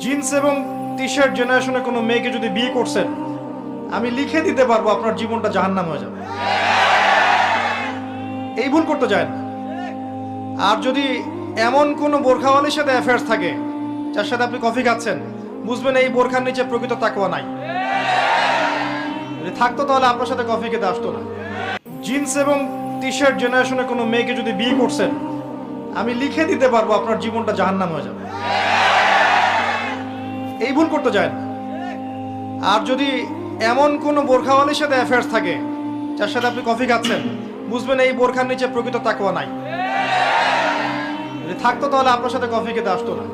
Jeans এবং T shirt জেনারেশনে কোনো মেয়েকে যদি বিয়ে করছেন, আমি লিখে দিতে পারবো আপনার জীবনটা জাহান্নাম হয়ে যাবে। এই ভুল করতে যায় না। আর যদি এমন কোনো বোরখাওয়ালির সাথে অ্যাফেয়ার্স থাকে যার সাথে আপনি কফি খাচ্ছেন, বুঝবেন এই বোরখার নিচে প্রকৃত তাকওয়া নাই। যদি থাকতো তাহলে আপনার সাথে কফি খেতে আসতো না। জিন্স এবং টি শার্ট জেনারেশনে কোনো মেয়েকে যদি বিয়ে করছেন, আমি লিখে দিতে পারবো আপনার জীবনটা জাহান্নাম হয়ে যাবে। এই ভুল করতে যায় না। আর যদি এমন কোনো বোরখাওয়ালির সাথে অ্যাফেয়ার্স থাকে যার সাথে আপনি কফি খাচ্ছেন, বুঝবেন এই বোরখার নিচে প্রকৃত তাকওয়া নাই। যদি থাকতো তাহলে আপনার সাথে কফি খেতে আসতো না।